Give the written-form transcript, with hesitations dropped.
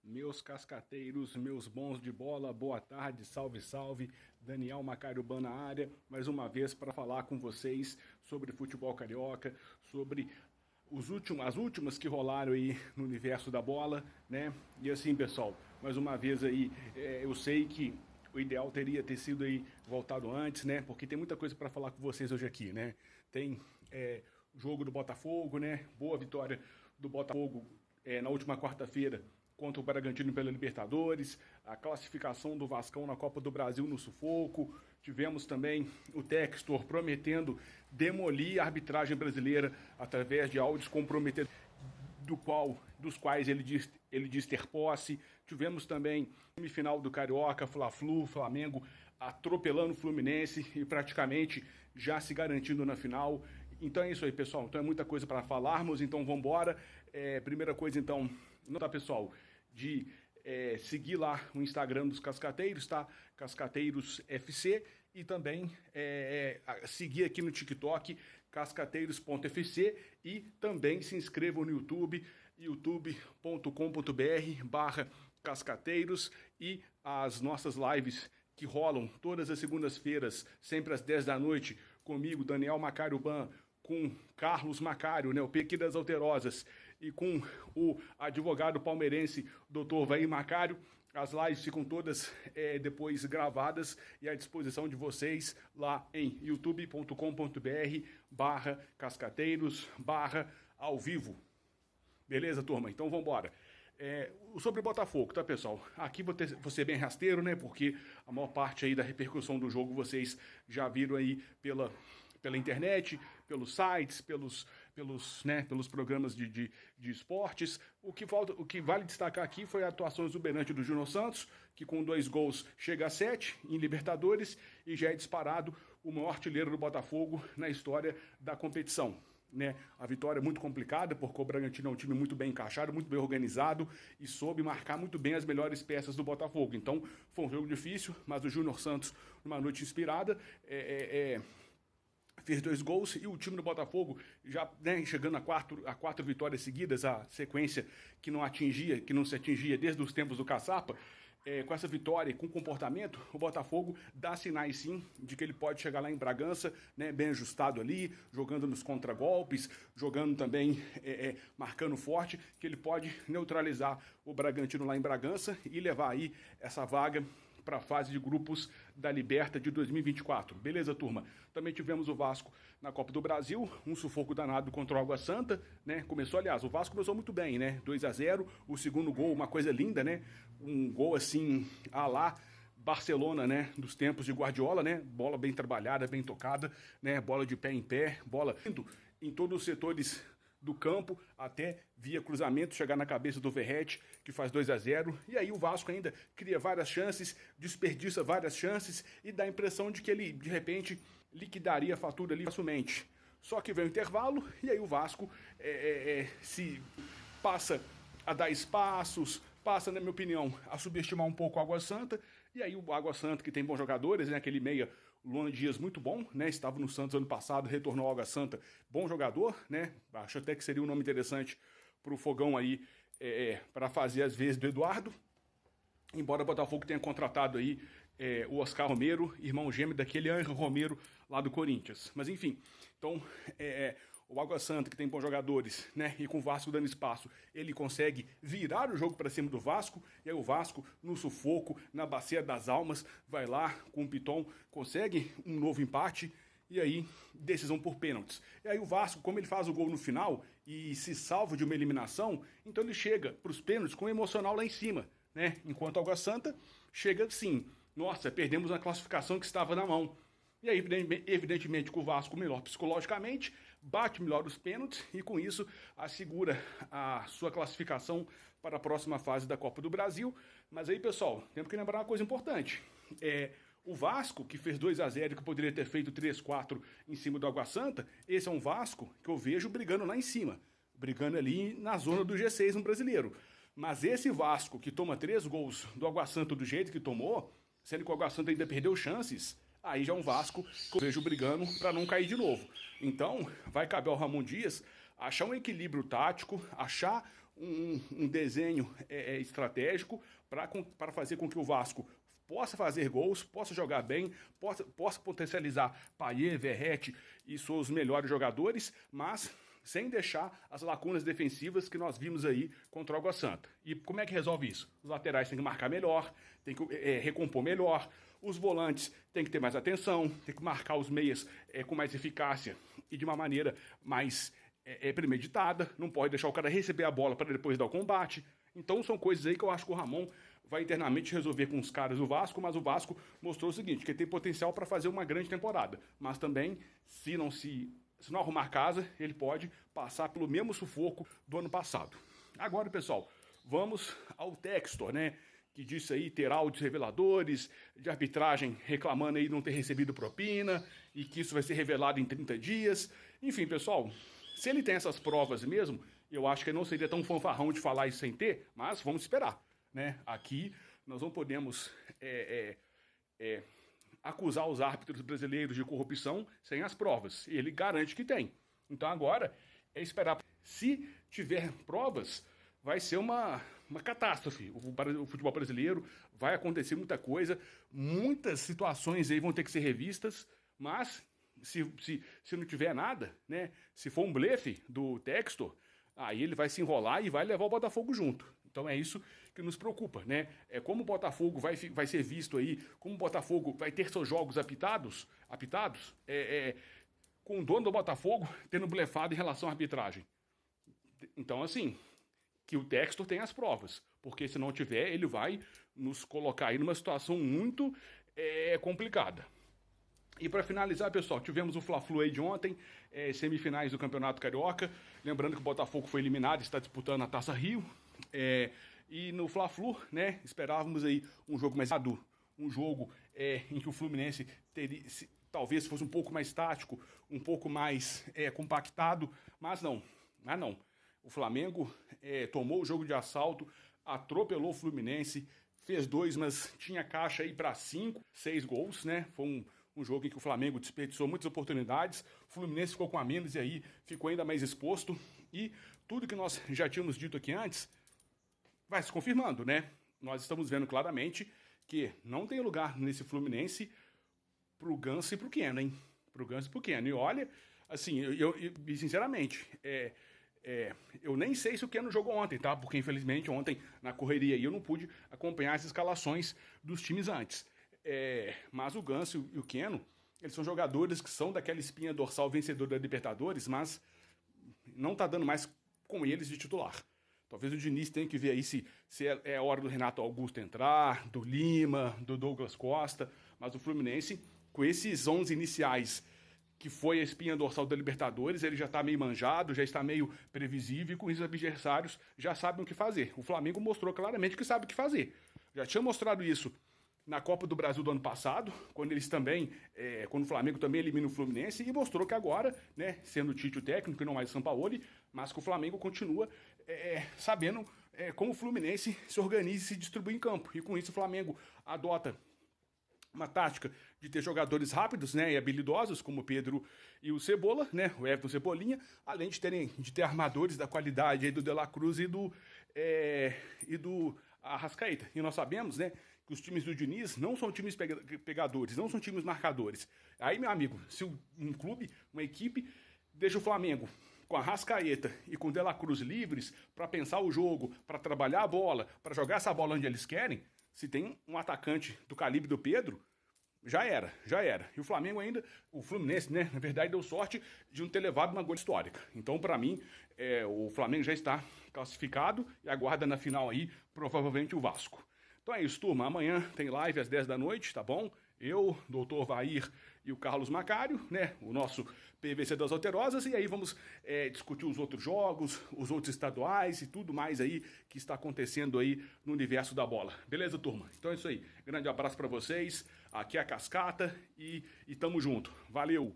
Meus cascateiros, meus bons de bola, boa tarde, salve, salve. Daniel Macário Ban na área, mais uma vez para falar com vocês sobre futebol carioca, sobre as últimas que rolaram aí no universo da bola, né? E assim, pessoal, mais uma vez aí, eu sei que o ideal teria ter sido aí voltado antes, né? Porque tem muita coisa para falar com vocês hoje aqui, né? Tem jogo do Botafogo, né? Boa vitória do Botafogo na última quarta-feira contra o Bragantino pela Libertadores, a classificação do Vascão na Copa do Brasil no sufoco. Tivemos também o Textor prometendo demolir a arbitragem brasileira através de áudios comprometedores dos quais ele diz ter posse. Tivemos também semifinal do Carioca, Fla-Flu, Flamengo atropelando o Fluminense e praticamente já se garantindo na final. Então é isso aí, pessoal. Então é muita coisa para falarmos, então vamos embora. Primeira coisa, então, não tá, pessoal, de seguir lá o Instagram dos Cascateiros, tá? Cascateiros FC, e também seguir aqui no TikTok, cascateiros.fc, e também se inscrevam no YouTube, youtube.com.br/cascateiros, e as nossas lives que rolam todas as segundas-feiras, sempre às 10 da noite, comigo, Daniel Macário Ban, com Carlos Macário, né, o Pequi das Alterosas, e com o advogado palmeirense, Dr. Vair Macário. As lives ficam todas depois gravadas e à disposição de vocês lá em youtube.com.br/cascateiros/ao vivo. Beleza, turma? Então vamos embora. Sobre o Botafogo, tá, pessoal? Aqui vou ser bem rasteiro, né? Porque a maior parte aí da repercussão do jogo vocês já viram aí pela internet, pelos sites, pelos programas de esportes. O que vale destacar aqui foi a atuação exuberante do Júnior Santos, que com 2 gols chega a 7 em Libertadores e já é disparado o maior artilheiro do Botafogo na história da competição. Né? A vitória é muito complicada, porque o Bragantino é um time muito bem encaixado, muito bem organizado e soube marcar muito bem as melhores peças do Botafogo. Então foi um jogo difícil, mas o Júnior Santos, numa noite inspirada, fez 2 gols, e o time do Botafogo já, né, chegando a 4 vitórias seguidas, a sequência que não se atingia desde os tempos do Caçapa. Com essa vitória e com comportamento, o Botafogo dá sinais sim de que ele pode chegar lá em Bragança, né, bem ajustado ali, jogando nos contragolpes, jogando também, marcando forte, que ele pode neutralizar o Bragantino lá em Bragança e levar aí essa vaga para a fase de grupos da Liberta de 2024. Beleza, turma? Também tivemos o Vasco na Copa do Brasil, um sufoco danado contra o Água Santa, né? O Vasco começou muito bem, né? 2-0, o segundo gol, uma coisa linda, né? Um gol assim, à lá Barcelona, né, dos tempos de Guardiola, né? Bola bem trabalhada, bem tocada, né? Bola de pé em pé, bola indo em todos os setores do campo, até via cruzamento chegar na cabeça do Verratti, que faz 2-0, e aí o Vasco ainda cria várias chances, desperdiça várias chances, e dá a impressão de que ele, de repente, liquidaria a fatura ali facilmente. Só que vem o intervalo, e aí o Vasco se passa a dar espaços, passa, na minha opinião, a subestimar um pouco o Água Santa, e aí o Água Santa, que tem bons jogadores, né, aquele meia Luan Dias muito bom, né? Estava no Santos ano passado, retornou ao Água Santa, bom jogador, né? Acho até que seria um nome interessante para o Fogão aí, para fazer as vezes do Eduardo. Embora o Botafogo tenha contratado aí o Oscar Romero, irmão gêmeo daquele Ángel Romero lá do Corinthians. Mas enfim, então o Água Santa, que tem bons jogadores, né, e com o Vasco dando espaço, ele consegue virar o jogo para cima do Vasco, e aí o Vasco, no sufoco, na bacia das almas, vai lá com o Piton, consegue um novo empate, e aí decisão por pênaltis. E aí o Vasco, como ele faz o gol no final e se salva de uma eliminação, então ele chega para os pênaltis com o emocional lá em cima, né, enquanto o Água Santa chega assim, nossa, perdemos a classificação que estava na mão. E aí, evidentemente, que o Vasco melhor psicologicamente, bate melhor os pênaltis e, com isso, assegura a sua classificação para a próxima fase da Copa do Brasil. Mas aí, pessoal, temos que lembrar uma coisa importante. O Vasco, que fez 2-0 e que poderia ter feito 3-4 em cima do Água Santa, esse é um Vasco que eu vejo brigando lá em cima, brigando ali na zona do G6 no Brasileiro. Mas esse Vasco que toma 3 gols do Água Santa do jeito que tomou, sendo que o Água Santa ainda perdeu chances, aí já é um Vasco que eu vejo brigando para não cair de novo. Então, vai caber ao Ramon Dias achar um equilíbrio tático, achar um desenho estratégico para fazer com que o Vasco possa fazer gols, possa jogar bem, possa potencializar Payet, Verratti e seus melhores jogadores, mas sem deixar as lacunas defensivas que nós vimos aí contra o Água Santa. E como é que resolve isso? Os laterais têm que marcar melhor, têm que recompor melhor, os volantes têm que ter mais atenção, têm que marcar os meias com mais eficácia e de uma maneira mais premeditada, não pode deixar o cara receber a bola para depois dar o combate. Então são coisas aí que eu acho que o Ramon vai internamente resolver com os caras do Vasco, mas o Vasco mostrou o seguinte, que tem potencial para fazer uma grande temporada, mas também, se não arrumar casa, ele pode passar pelo mesmo sufoco do ano passado. Agora, pessoal, vamos ao Textor, né? Que disse aí ter áudios reveladores, de arbitragem reclamando aí não ter recebido propina, e que isso vai ser revelado em 30 dias. Enfim, pessoal, se ele tem essas provas mesmo, eu acho que ele não seria tão fanfarrão de falar isso sem ter, mas vamos esperar, né? Aqui nós não podemos acusar os árbitros brasileiros de corrupção sem as provas. E ele garante que tem. Então agora é esperar. Se tiver provas, vai ser uma catástrofe. O futebol brasileiro vai acontecer muita coisa, muitas situações aí vão ter que ser revistas, mas se não tiver nada, né? Se for um blefe do Textor, aí ele vai se enrolar e vai levar o Botafogo junto. Então é isso que nos preocupa, né? É como o Botafogo vai ser visto aí, como o Botafogo vai ter seus jogos apitados, com o dono do Botafogo tendo blefado em relação à arbitragem. Então, assim, que o Textor tem as provas, porque se não tiver, ele vai nos colocar aí numa situação muito complicada. E para finalizar, pessoal, tivemos o Fla-Flu aí de ontem, semifinais do Campeonato Carioca. Lembrando que o Botafogo foi eliminado, está disputando a Taça Rio. E no Fla-Flu, né, esperávamos aí um jogo mais maduro, um jogo em que o Fluminense talvez fosse um pouco mais tático, um pouco mais compactado, mas não. O Flamengo tomou o jogo de assalto, atropelou o Fluminense, fez 2, mas tinha caixa aí para 5, 6 gols, né? Foi um jogo em que o Flamengo desperdiçou muitas oportunidades, o Fluminense ficou com a menos e aí ficou ainda mais exposto. E tudo que nós já tínhamos dito aqui antes vai se confirmando, né? Nós estamos vendo claramente que não tem lugar nesse Fluminense pro Ganso e pro Keno, hein? Pro Ganso e pro Keno. E olha, assim, eu sinceramente, eu nem sei se o Keno jogou ontem, tá? Porque infelizmente ontem, na correria, eu não pude acompanhar as escalações dos times antes. Mas o Ganso e o Keno, eles são jogadores que são daquela espinha dorsal vencedora da Libertadores, mas não tá dando mais com eles de titular. Talvez o Diniz tenha que ver aí se é hora do Renato Augusto entrar, do Lima, do Douglas Costa, mas o Fluminense, com esses 11 iniciais, que foi a espinha dorsal da Libertadores, ele já está meio manjado, já está meio previsível, e com os adversários já sabem o que fazer. O Flamengo mostrou claramente que sabe o que fazer. Já tinha mostrado isso na Copa do Brasil do ano passado, quando o Flamengo também elimina o Fluminense, e mostrou que agora, né, sendo o Tite o técnico e não mais o Sampaoli, mas que o Flamengo continua sabendo como o Fluminense se organiza e se distribui em campo. E com isso o Flamengo adota uma tática de ter jogadores rápidos, né, e habilidosos, como o Pedro e o Cebola, né, o Everton Cebolinha, além de ter armadores da qualidade aí do De La Cruz e do Arrascaeta. E nós sabemos, né, que os times do Diniz não são times pegadores, não são times marcadores. Aí, meu amigo, se um clube, uma equipe, deixa o Flamengo com a Arrascaeta e com o De La Cruz livres para pensar o jogo, para trabalhar a bola, para jogar essa bola onde eles querem, se tem um atacante do calibre do Pedro, já era. E o Flamengo ainda, o Fluminense, né, na verdade, deu sorte de não ter levado uma gol histórica. Então, para mim, o Flamengo já está classificado e aguarda na final aí, provavelmente, o Vasco. Então é isso, turma. Amanhã tem live às 10 da noite, tá bom? Eu, doutor Vair e o Carlos Macário, né? O nosso PVC das Alterosas. E aí vamos discutir os outros jogos, os outros estaduais e tudo mais aí que está acontecendo aí no universo da bola. Beleza, turma? Então é isso aí. Grande abraço para vocês. Aqui é a Cascata e tamo junto. Valeu!